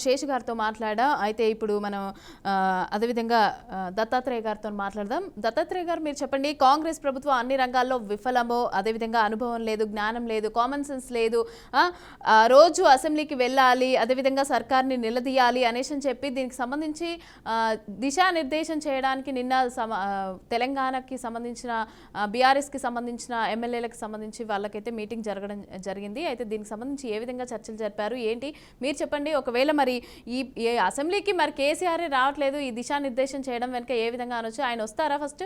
శేష్ గారితో మాట్లాడా. అయితే ఇప్పుడు మనం అదేవిధంగా దత్తాత్రేయ గారితో మాట్లాడదాం. దత్తాత్రేయ గారు, మీరు చెప్పండి, కాంగ్రెస్ ప్రభుత్వం అన్ని రంగాల్లో విఫలమో, అదేవిధంగా అనుభవం లేదు, జ్ఞానం లేదు, కామన్ సెన్స్ లేదు, రోజు అసెంబ్లీకి వెళ్ళాలి, అదేవిధంగా సర్కార్ని నిలదీయాలి అనేసి చెప్పి దీనికి సంబంధించి దిశానిర్దేశం చేయడానికి నిన్న తెలంగాణకి సంబంధించిన బీఆర్ఎస్కి సంబంధించిన ఎమ్మెల్యేలకు సంబంధించి వాళ్ళకైతే మీటింగ్ జరిగింది. అయితే దీనికి సంబంధించి ఏ విధంగా చర్చలు జరిపారు ఏంటి మీరు చెప్పండి. ఒకవేళ మరి ఈ అసెంబ్లీకి మరి కేసీఆర్ రావట్లేదు, ఈ దిశానిర్దేశం చేయడం వెనుక ఏ విధంగా అనొచ్చు? ఆయన వస్తారా ఫస్ట్?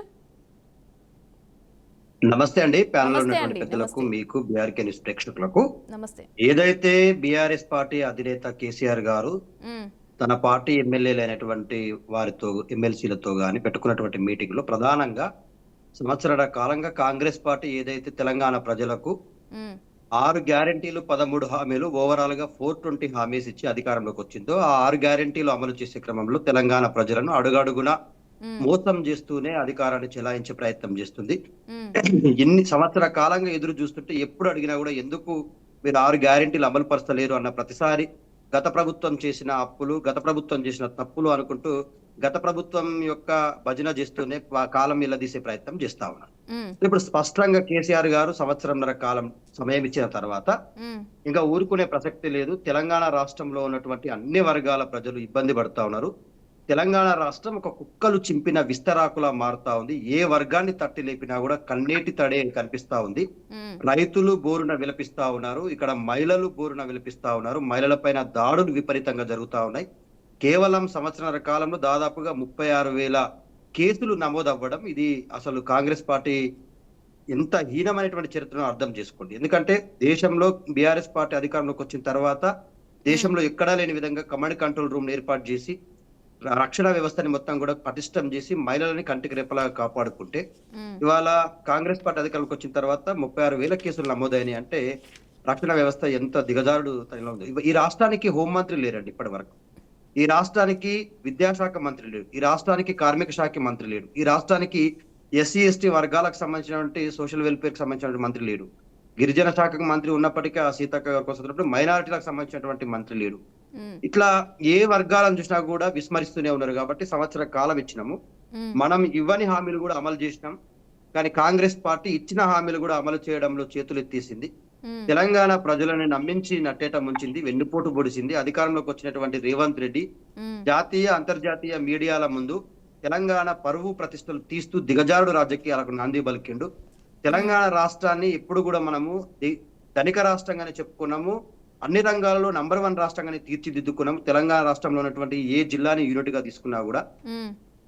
నమస్తే అండి. ప్యానెల్ ఉన్నటువంటి పెద్దలకు, మీకు, బీఆర్కే న్యూస్ ప్రేక్షకులకు నమస్తే. ఏదైతే బీఆర్ఎస్ పార్టీ అధినేత కేసీఆర్ గారు తన పార్టీ ఎమ్మెల్యేలైనటువంటి వారితో, ఎమ్మెల్సీలతో గాని పెట్టుకున్నటువంటి మీటింగ్ లో ప్రధానంగా సంవత్సరాల కాలంగా కాంగ్రెస్ పార్టీ ఏదైతే తెలంగాణ ప్రజలకు 6 గ్యారంటీలు 13 హామీలు ఓవరాల్ గా 420 హామీస్ ఇచ్చి అధికారంలోకి వచ్చిందో ఆ 6 గ్యారంటీలు అమలు చేసే క్రమంలో తెలంగాణ ప్రజలను అడుగడుగున మోసం చేస్తూనే అధికారాన్ని చెలాయించే ప్రయత్నం చేస్తుంది. ఎన్ని సంవత్సరాల కాలంగా ఎదురు చూస్తుంటే ఎప్పుడు అడిగినా కూడా ఎందుకు మీరు 6 గ్యారంటీలు అమలు పరచలేరు అన్న ప్రతిసారి గత ప్రభుత్వం చేసిన అప్పులు, గత ప్రభుత్వం చేసిన తప్పులు అనుకుంటూ గత ప్రభుత్వం యొక్క భజన చేస్తూనే కాలం ఇల్లదీసే ప్రయత్నం చేస్తా ఉన్నారు. ఇప్పుడు స్పష్టంగా కేసీఆర్ గారు సంవత్సరంన్నర కాలం సమయం ఇచ్చిన తర్వాత ఇంకా ఊరుకునే ప్రసక్తి లేదు. తెలంగాణ రాష్ట్రంలో ఉన్నటువంటి అన్ని వర్గాల ప్రజలు ఇబ్బంది పడుతా ఉన్నారు. తెలంగాణ రాష్ట్రం ఒక కుక్కలు చింపిన విస్తరాకులా మారుతా ఉంది. ఏ వర్గాన్ని తట్టి లేపినా కూడా కన్నీటి తడే కనిపిస్తా ఉంది. రైతులు బోరున విలపిస్తా ఉన్నారు, ఇక్కడ మహిళలు బోరున విలపిస్తా ఉన్నారు. మహిళల పైన దాడులు విపరీతంగా జరుగుతా ఉన్నాయి. కేవలం సంవత్సరాల కాలంలో దాదాపుగా 36,000 కేసులు నమోదవ్వడం, ఇది అసలు కాంగ్రెస్ పార్టీ ఎంత హీనమైనటువంటి చరిత్రను అర్థం చేసుకోండి. ఎందుకంటే దేశంలో బీఆర్ఎస్ పార్టీ అధికారంలోకి వచ్చిన తర్వాత దేశంలో ఎక్కడా లేని విధంగా కమాండ్ కంట్రోల్ రూమ్ ఏర్పాటు చేసి రక్షణ వ్యవస్థని మొత్తం కూడా పటిష్టం చేసి మహిళలని కంటికి రెప్పలా కాపాడుకుంటే, ఇవాళ కాంగ్రెస్ పార్టీ అధికారంలోకి వచ్చిన తర్వాత 36,000 కేసులు నమోదైనాయి. అంటే రక్షణ వ్యవస్థ ఎంత దిగజారుడు తనలో ఉంది. ఈ రాష్ట్రానికి హోంమంత్రి లేరండి ఇప్పటి వరకు. ఈ రాష్ట్రానికి విద్యాశాఖ మంత్రి లేడు. ఈ రాష్ట్రానికి కార్మిక శాఖ మంత్రి లేడు. ఈ రాష్ట్రానికి ఎస్సీ ఎస్టీ వర్గాలకు సంబంధించినటువంటి సోషల్ వెల్ఫేర్ కి సంబంధించినటువంటి మంత్రి లేడు. గిరిజన శాఖకు మంత్రి ఉన్నప్పటికీ ఆ సీతక్క గారి కోసం మైనారిటీలకు సంబంధించినటువంటి మంత్రి లేడు. ఇట్లా ఏ వర్గాలను చూసినా కూడా విస్మరిస్తూనే ఉన్నారు. కాబట్టి సంవత్సర కాలం ఇచ్చినాము, మనం ఇవ్వని హామీలు కూడా అమలు చేసినాం. కానీ కాంగ్రెస్ పార్టీ ఇచ్చిన హామీలు కూడా అమలు చేయడంలో చేతులు ఎత్తేసింది. తెలంగాణ ప్రజలను నమ్మించి నట్టేట ముంచింది, వెన్నుపోటు పొడిచింది. అధికారంలోకి వచ్చినటువంటి రేవంత్ రెడ్డి జాతీయ అంతర్జాతీయ మీడియాల ముందు తెలంగాణ పరువు ప్రతిష్టలు తీస్తూ దిగజారుడు రాజకీయాలకు నాంది పలికిండు. తెలంగాణ రాష్ట్రాన్ని ఎప్పుడు కూడా మనము ధనిక రాష్ట్రంగానే చెప్పుకున్నాము, అన్ని రంగాలలో నంబర్ 1 రాష్ట్రంగానే తీర్చిదిద్దుకున్నాము. తెలంగాణ రాష్ట్రంలో ఉన్నటువంటి ఏ జిల్లాని యూనిట్ గా తీసుకున్నా కూడా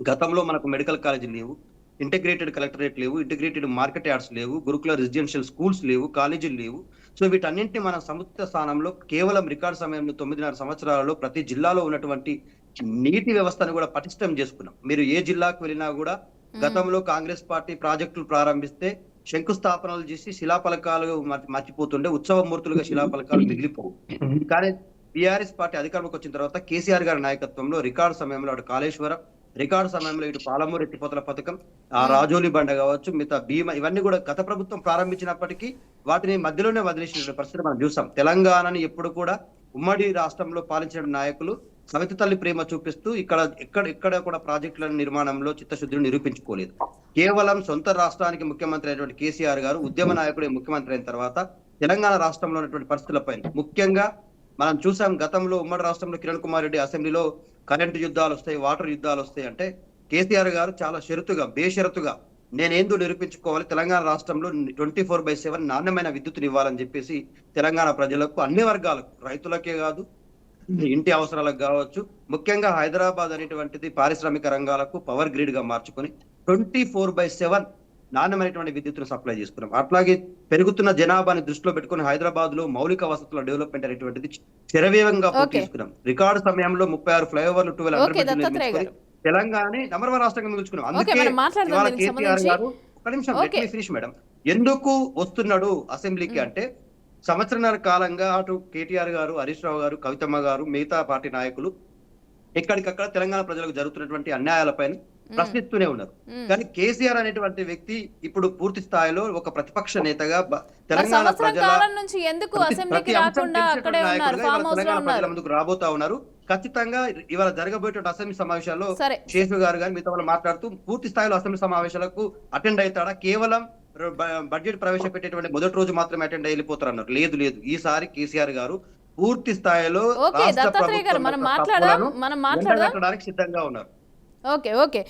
గతంలో మనకు మెడికల్ కాలేజీలు లేవు, ఇంటిగ్రేటెడ్ కలెక్టరేట్ లేవు, ఇంటిగ్రేటెడ్ మార్కెట్ యార్డ్స్ లేవు, గురుకుల రెసిడెన్షియల్ స్కూల్స్ లేవు, కాలేజీలు లేవు. సో వీటన్నింటినీ మనం సముచిత స్థానంలో కేవలం రికార్డు సమయంలో 9.5 సంవత్సరాలలో ప్రతి జిల్లాలో ఉన్నటువంటి నీటి వ్యవస్థను కూడా పటిష్టం చేసుకున్నాం. మీరు ఏ జిల్లాకు వెళ్ళినా కూడా గతంలో కాంగ్రెస్ పార్టీ ప్రాజెక్టులు ప్రారంభిస్తే శంకుస్థాపనలు చేసి శిలాఫలకాలు మర్చిపోతుండే, ఉత్సవమూర్తులుగా శిలాఫలకాలు మిగిలిపోవు. కానీ బీఆర్ఎస్ పార్టీ అధికారంలోకి వచ్చిన తర్వాత కేసీఆర్ గారి నాయకత్వంలో రికార్డు సమయంలో అటు కాళేశ్వరం, రికార్డు సమయంలో ఇటు పాలమూరు ఎత్తిపోతల పథకం, ఆ రాజోలి బండ కావచ్చు, మిగతా భీమా, ఇవన్నీ కూడా గత ప్రభుత్వం ప్రారంభించినప్పటికీ వాటిని మధ్యలోనే వదిలేసిన పరిస్థితి మనం చూసాం. తెలంగాణని ఎప్పుడు కూడా ఉమ్మడి రాష్ట్రంలో పాలించిన నాయకులు సవితి తల్లి ప్రేమ చూపిస్తూ ఎక్కడ కూడా ప్రాజెక్టుల నిర్మాణంలో చిత్తశుద్ధిని నిరూపించుకోలేదు. కేవలం సొంత రాష్ట్రానికి ముఖ్యమంత్రి అయినటువంటి కేసీఆర్ గారు ఉద్యమ నాయకుడే ముఖ్యమంత్రి అయిన తర్వాత తెలంగాణ రాష్ట్రంలో ఉన్నటువంటి పరిస్థితులపై ముఖ్యంగా మనం చూసాం. గతంలో ఉమ్మడి రాష్ట్రంలో కిరణ్ కుమార్ రెడ్డి అసెంబ్లీలో కరెంటు యుద్ధాలు వస్తాయి, వాటర్ యుద్ధాలు వస్తాయి అంటే కేసీఆర్ గారు చాలా బేషరతుగా నేనేందో నిరూపించుకోవాలి, తెలంగాణ రాష్ట్రంలో 24/7 నాణ్యమైన విద్యుత్తుని ఇవ్వాలని చెప్పేసి తెలంగాణ ప్రజలకు, అన్ని వర్గాలకు, రైతులకే కాదు ఇంటి అవసరాలకు కావచ్చు, ముఖ్యంగా హైదరాబాద్ అనేటువంటిది పారిశ్రామిక రంగాలకు పవర్ గ్రిడ్ గా మార్చుకొని 24/7 నాణ్యమైనటువంటి విద్యుత్తును సప్లై చేసుకున్నాం. అట్లాగే పెరుగుతున్న జనాభాని దృష్టిలో పెట్టుకుని హైదరాబాద్ లో మౌలిక వసతుల డెవలప్మెంట్ అనేటువంటిది శరవేగంగా పూర్తి చేసుకున్నాం. రికార్డు సమయంలో 36 ఫ్లైఓవర్లు 12 తెలంగాణ నంబర్ 1 రాష్ట్రంగా మిగుల్చుకున్నాం. అందుకే ఇవాళ కేసీఆర్ గారు, ఒక నిమిషం ఫినిష్ మేడం, ఎందుకు వస్తున్నాడు అసెంబ్లీకి అంటే సంవత్సరాల కాలంగా అటు కేటీఆర్ గారు, హరీష్ రావు గారు, కవితమ్మ గారు, మిగతా పార్టీ నాయకులు ఎక్కడికక్కడ తెలంగాణ ప్రజలకు జరుగుతున్నటువంటి అన్యాయాలపైన ప్రశ్నిస్తూనే ఉన్నారు. కానీ కేసీఆర్ అనేటువంటి వ్యక్తి ఇప్పుడు పూర్తి స్థాయిలో ఒక ప్రతిపక్ష నేతగా తెలంగాణ ప్రజల ముందుకు రాబోతా ఉన్నారు. ఖచ్చితంగా ఇవాళ జరగబోయే అసెంబ్లీ సమావేశాల్లో సరే శేషు గారు కానీ మిగతా వాళ్ళు మాట్లాడుతూ పూర్తి స్థాయిలో అసెంబ్లీ సమావేశాలకు అటెండ్ అవుతాడా, కేవలం బడ్జెట్ ప్రవేశపెట్టేటువంటి మొదటి రోజు మాత్రమే అటెండ్ వెళ్ళిపోతారు అన్నారు. లేదు లేదు, ఈసారి కేసీఆర్ గారు పూర్తి స్థాయిలో ఓకే రాష్ట్ర దత్తాత్రేయ గారు ప్రభుత్వం మనం యొక్క మాట్లాడదాం తప్పులను మనం మాట్లాడదాం ఎండగట్టడానికి సిద్ధంగా ఉన్నారు. Okay okay